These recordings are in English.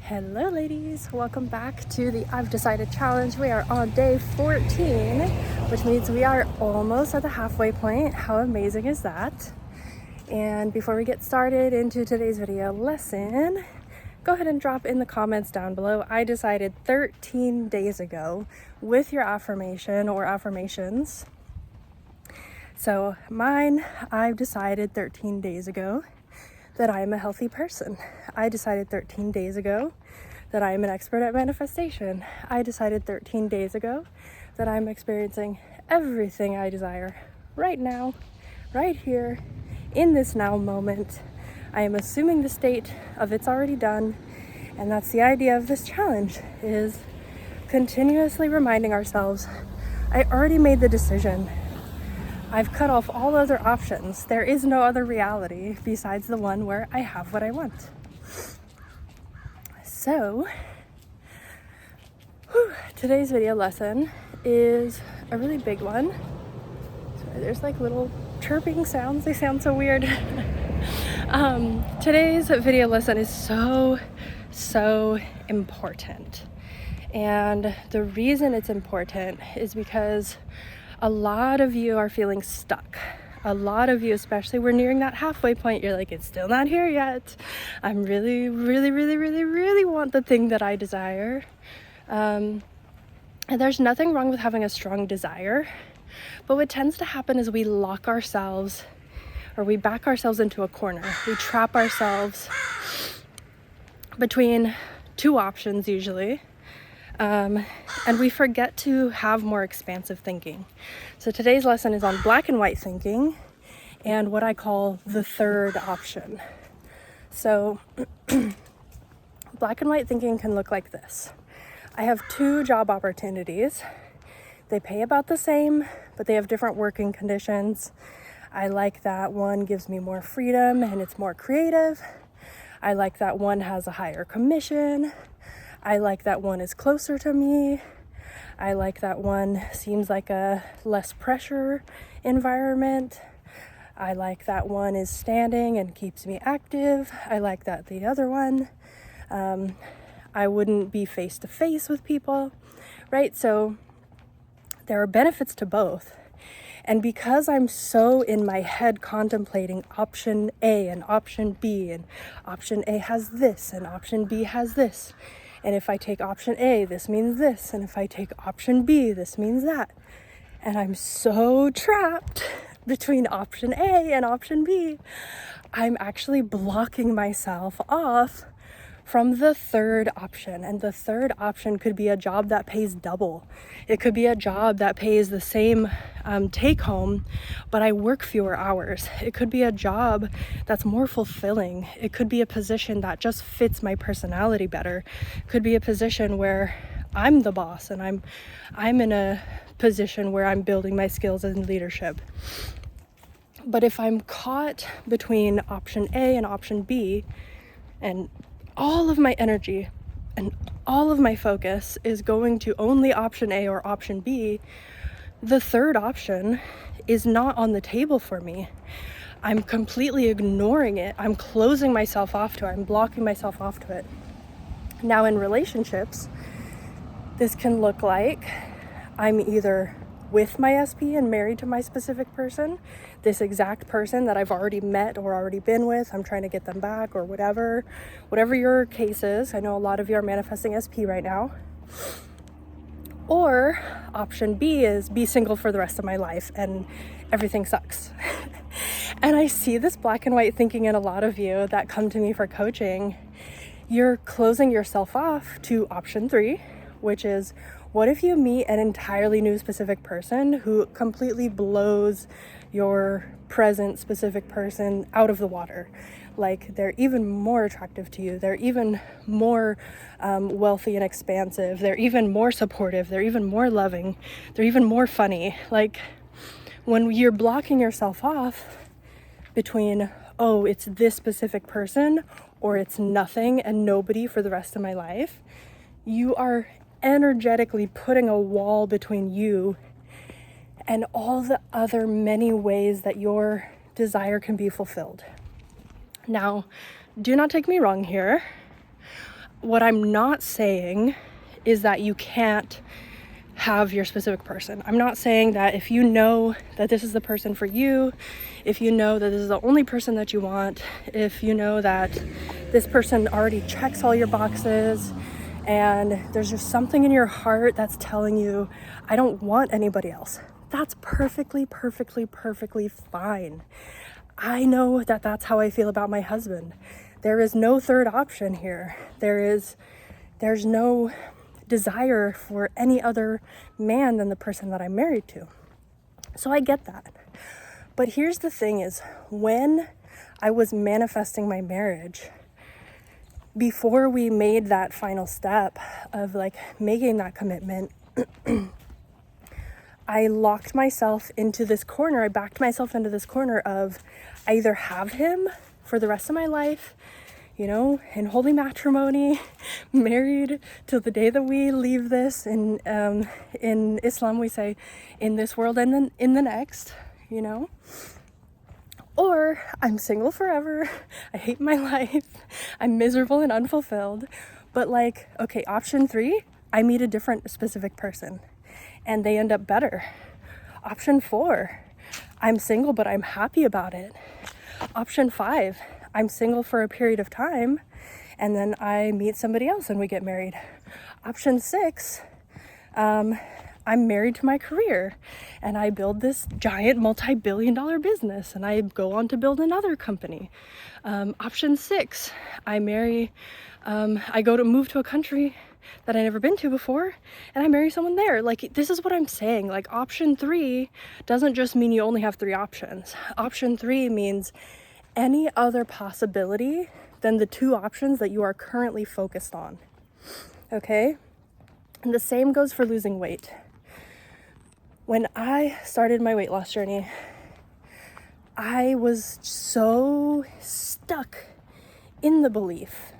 Hello ladies, welcome back to the I've Decided challenge. We are on day 14, which means we are almost at the halfway point. How amazing is that? And before we get started into today's video lesson, go ahead and drop in the comments down below. I decided 13 days ago with your affirmation or affirmations. So mine, I've decided 13 days ago that I am a healthy person. I decided 13 days ago that I am an expert at manifestation. I decided 13 days ago that I'm experiencing everything I desire right now, right here, in this now moment. I am assuming the state of it's already done, and that's the idea of this challenge, is continuously reminding ourselves, I already made the decision. I've cut off all other options. There is no other reality besides the one where I have what I want. So, today's video lesson is a really big one. Sorry, there's like little chirping sounds. They sound so weird. Today's video lesson is so important. And the reason it's important is because a lot of you are feeling stuck. A lot of you, especially, we're nearing that halfway point. You're like, it's still not here yet. I'm really want the thing that I desire. And there's nothing wrong with having a strong desire. But what tends to happen is we lock ourselves, or we back ourselves into a corner. We trap ourselves between two options usually. And we forget to have more expansive thinking. So today's lesson is on black and white thinking and what I call the third option. So black and white thinking can look like this. I have two job opportunities. They pay about the same, but they have different working conditions. I like that one gives me more freedom and it's more creative. I like that one has a higher commission. I like that one is closer to me. I like that one seems like a less pressure environment. I like that one is standing and keeps me active. I like that the other one, I wouldn't be face to face with people, right? So there are benefits to both. And because I'm so in my head contemplating option A and option B, and option A has this and option B has this, and if I take option A, this means this. And if I take option B, this means that. And I'm so trapped between option A and option B. I'm actually blocking myself off from the third option. And the third option could be a job that pays double. It could be a job that pays the same take home, but I work fewer hours. It could be a job that's more fulfilling. It could be a position that just fits my personality better. It could be a position where I'm the boss and I'm in a position where I'm building my skills in leadership. But if I'm caught between option A and option B, and all of my energy and all of my focus is going to only option A or option B, the third option is not on the table for me. I'm completely ignoring it. I'm closing myself off to it. I'm blocking myself off to it. Now in relationships, this can look like I'm either with my SP and married to my specific person, this exact person that I've already met or already been with, I'm trying to get them back or whatever your case is. I know a lot of you are manifesting SP right now. Or option B is be single for the rest of my life and everything sucks. And I see this black and white thinking in a lot of you that come to me for coaching. You're closing yourself off to option 3, which is, what if you meet an entirely new specific person who completely blows your present specific person out of the water? Like, they're even more attractive to you. They're even more wealthy and expansive. They're even more supportive. They're even more loving. They're even more funny. Like, when you're blocking yourself off between, oh, it's this specific person or it's nothing and nobody for the rest of my life, you are energetically putting a wall between you and all the other many ways that your desire can be fulfilled. Now, do not take me wrong here. what I'm not saying is that you can't have your specific person. I'm not saying that if you know that this is the person for you, if you know that this is the only person that you want, if you know that this person already checks all your boxes and there's just something in your heart that's telling you, I don't want anybody else. That's perfectly fine. I know that that's how I feel about my husband. There is no third option here. There's no desire for any other man than the person that I'm married to. So I get that. But here's the thing is, when I was manifesting my marriage, before we made that final step of like making that commitment, I locked myself into this corner. I backed myself into this corner of I either have him for the rest of my life, you know, in holy matrimony, married till the day that we leave this. In Islam, we say in this world and then in the next, you know. Or I'm single forever. I hate my life. I'm miserable and unfulfilled. But like, okay, option 3, I meet a different specific person and they end up better. Option 4, I'm single, but I'm happy about it. Option 5, I'm single for a period of time and then I meet somebody else and we get married. Option 6, I'm married to my career and I build this giant multi-billion-dollar business and I go on to build another company. Option 6, I go to move to a country that I never been to before and I marry someone there. Like, this is what I'm saying. Like, option 3 doesn't just mean you only have 3 options. Option 3 means any other possibility than the 2 options that you are currently focused on. Okay? And the same goes for losing weight. When I started my weight loss journey, I was so stuck in the belief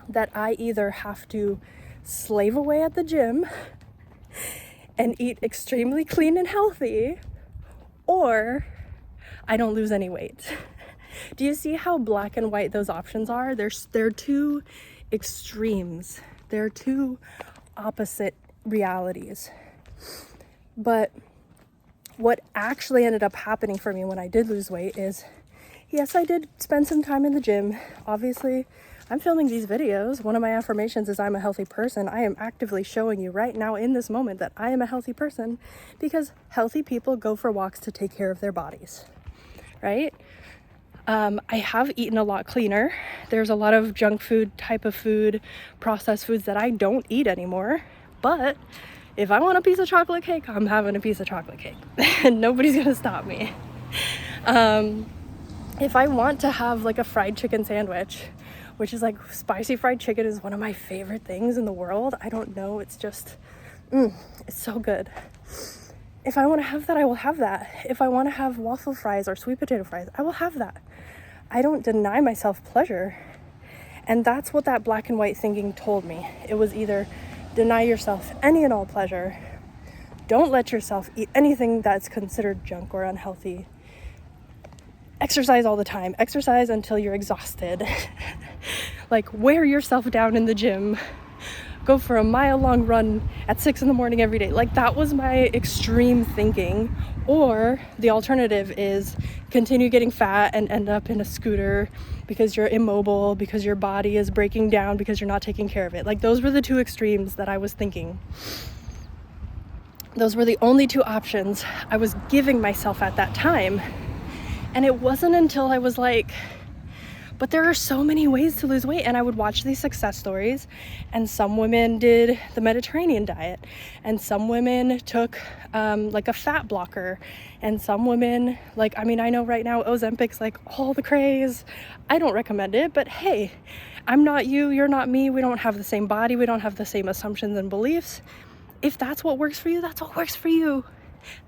that I either have to slave away at the gym and eat extremely clean and healthy, or I don't lose any weight. Do you see how black and white those options are? They're 2 extremes. They're 2 opposite realities. But what actually ended up happening for me when I did lose weight is, yes, I did spend some time in the gym. Obviously, I'm filming these videos. One of my affirmations is I'm a healthy person. I am actively showing you right now in this moment that I am a healthy person because healthy people go for walks to take care of their bodies, right? I have eaten a lot cleaner. There's a lot of junk food, type of food, processed foods that I don't eat anymore. But if I want a piece of chocolate cake, I'm having a piece of chocolate cake and nobody's gonna stop me. If I want to have like a fried chicken sandwich, which is like spicy fried chicken is one of my favorite things in the world. I don't know, it's just, it's so good. If I want to have that, I will have that. If I want to have waffle fries or sweet potato fries, I will have that. I don't deny myself pleasure. And that's what that black and white thinking told me. It was either deny yourself any and all pleasure, don't let yourself eat anything that's considered junk or unhealthy, exercise all the time, exercise until you're exhausted, like wear yourself down in the gym, go for a mile-long run at 6 a.m. every day. Like, that was my extreme thinking. Or the alternative is continue getting fat and end up in a scooter because you're immobile, because your body is breaking down, because you're not taking care of it. Like, those were the 2 extremes that I was thinking. Those were the only 2 options I was giving myself at that time. And it wasn't until I was like, but there are so many ways to lose weight. And I would watch these success stories, and some women did the Mediterranean diet, and some women took like a fat blocker, and some women, like, I mean, I know right now Ozempic's like all the craze. I don't recommend it, but hey, I'm not you, you're not me. We don't have the same body. We don't have the same assumptions and beliefs. If that's what works for you, that's what works for you.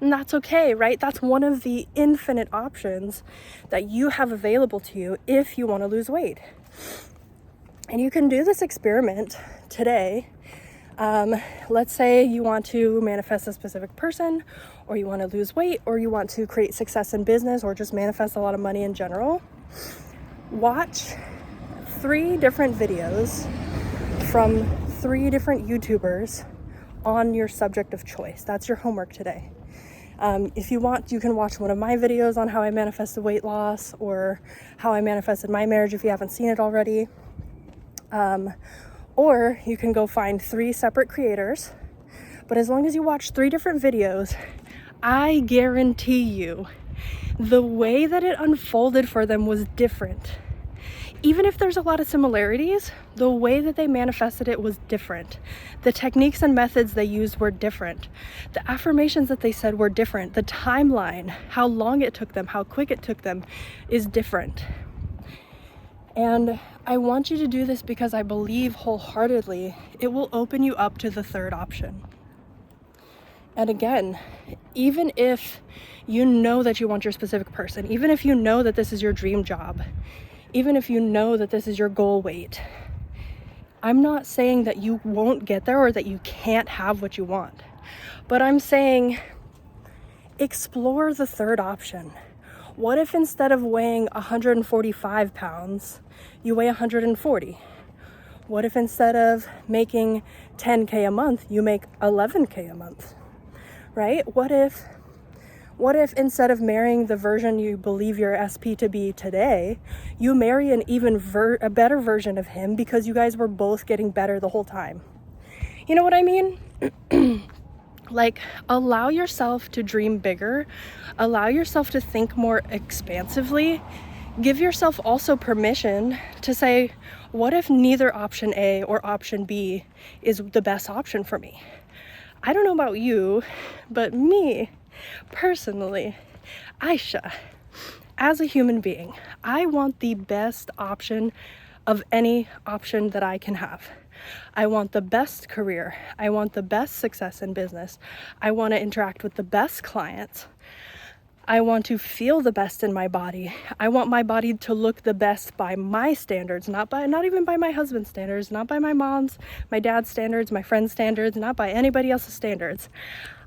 And that's okay, right? That's one of the infinite options that you have available to you if you want to lose weight. And you can do this experiment today. Let's say you want to manifest a specific person, or you want to lose weight, or you want to create success in business, or just manifest a lot of money in general. Watch 3 different videos from 3 different YouTubers on your subject of choice. That's your homework today. If you want, you can watch one of my videos on how I manifested weight loss, or how I manifested my marriage if you haven't seen it already. Or you can go find 3 separate creators. But as long as you watch 3 different videos, I guarantee you the way that it unfolded for them was different. Even if there's a lot of similarities, the way that they manifested it was different. The techniques and methods they used were different. The affirmations that they said were different. The timeline, how long it took them, how quick it took them, is different. And I want you to do this because I believe wholeheartedly it will open you up to the third option. And again, even if you know that you want your specific person, even if you know that this is your dream job, even if you know that this is your goal weight, I'm not saying that you won't get there or that you can't have what you want. But I'm saying explore the third option. What if instead of weighing 145 pounds, you weigh 140? What if instead of making 10K a month, you make 11K a month? Right? What if instead of marrying the version you believe your SP to be today, you marry an even a better version of him because you guys were both getting better the whole time? You know what I mean? Like, allow yourself to dream bigger. Allow yourself to think more expansively. Give yourself also permission to say, what if neither option A or option B is the best option for me? I don't know about you, but me, personally, Aisha, as a human being, I want the best option of any option that I can have. I want the best career. I want the best success in business. I want to interact with the best clients. I want to feel the best in my body. I want my body to look the best by my standards, not even by my husband's standards, not by my mom's, my dad's standards, my friend's standards, not by anybody else's standards.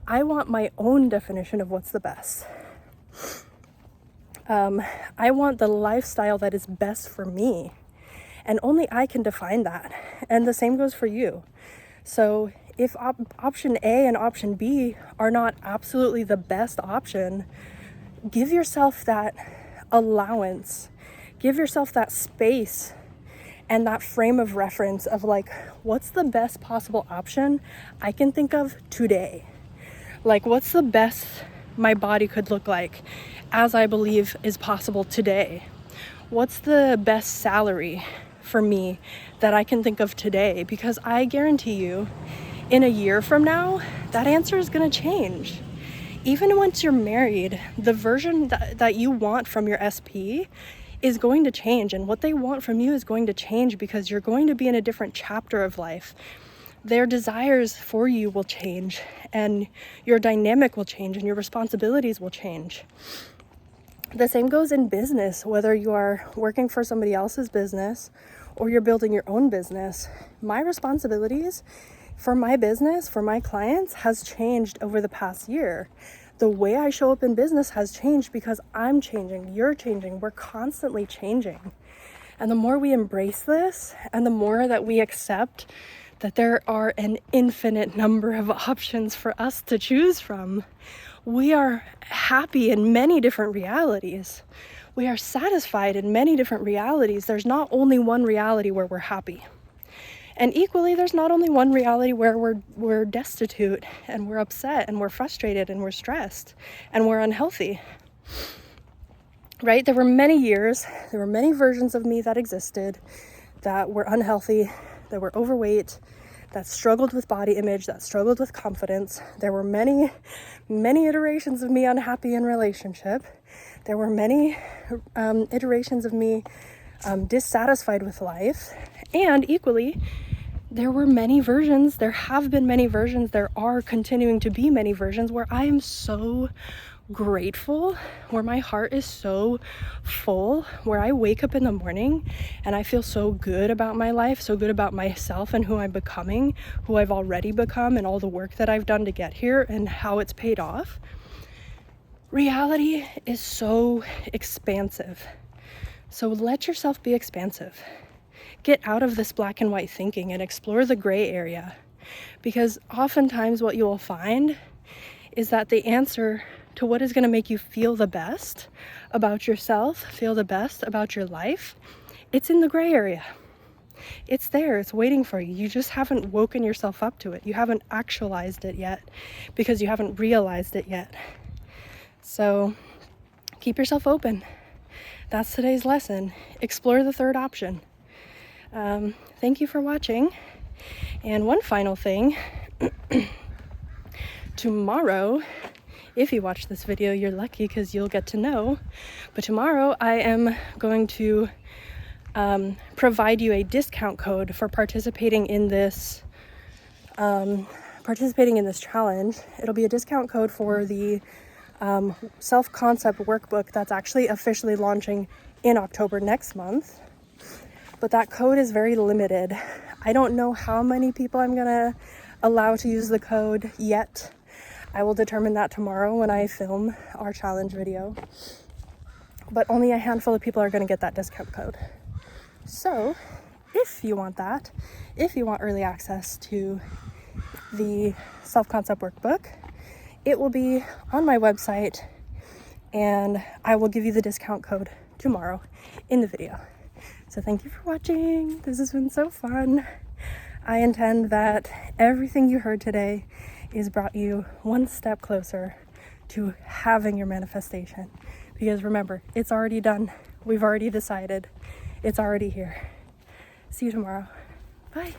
I want my own definition of what's the best. I want the lifestyle that is best for me, and only I can define that. And the same goes for you. So if option A and option B are not absolutely the best option, give yourself that allowance, give yourself that space and that frame of reference of like, what's the best possible option I can think of today? Like, what's the best my body could look like as I believe is possible today? What's the best salary for me that I can think of today? Because I guarantee you, in a year from now, that answer is going to change. Even once you're married, the version that you want from your SP is going to change, and what they want from you is going to change because you're going to be in a different chapter of life. Their desires for you will change, and your dynamic will change, and your responsibilities will change. The same goes in business, whether you are working for somebody else's business or you're building your own business. My responsibilities for my business, for my clients, has changed over the past year. The way I show up in business has changed because I'm changing, you're changing, we're constantly changing. And the more we embrace this, and the more that we accept that there are an infinite number of options for us to choose from, we are happy in many different realities. We are satisfied in many different realities. There's not only one reality where we're happy. And equally, there's not only one reality where we're destitute and we're upset and we're frustrated and we're stressed and we're unhealthy. Right? There were many years, there were many versions of me that existed that were unhealthy, that were overweight, that struggled with body image, that struggled with confidence. There were many, many iterations of me unhappy in relationship. There were many iterations of me dissatisfied with life. And equally, there were many versions, there have been many versions, there are continuing to be many versions where I am so grateful, where my heart is so full, where I wake up in the morning and I feel so good about my life, so good about myself and who I'm becoming, who I've already become, and all the work that I've done to get here and how it's paid off. Reality is so expansive. So let yourself be expansive. get out of this black and white thinking and explore the gray area. Because oftentimes what you will find is that the answer to what is going to make you feel the best about yourself, feel the best about your life, it's in the gray area. It's there, it's waiting for you. You just haven't woken yourself up to it. You haven't actualized it yet because you haven't realized it yet. So keep yourself open. That's today's lesson. Explore the third option. Thank you for watching. And one final thing, tomorrow, if you watch this video, you're lucky because you'll get to know, but tomorrow I am going to provide you a discount code for participating in this challenge. It'll be a discount code for the Self-Concept Workbook that's actually officially launching in October next month. But that code is very limited. I don't know how many people I'm gonna allow to use the code yet. I will determine that tomorrow when I film our challenge video. But only a handful of people are gonna get that discount code. So if you want that, if you want early access to the Self-Concept Workbook, it will be on my website and I will give you the discount code tomorrow in the video. So thank you for watching. This has been so fun. I intend that everything you heard today is brought you one step closer to having your manifestation. Because remember, it's already done. We've already decided. It's already here. See you tomorrow. Bye.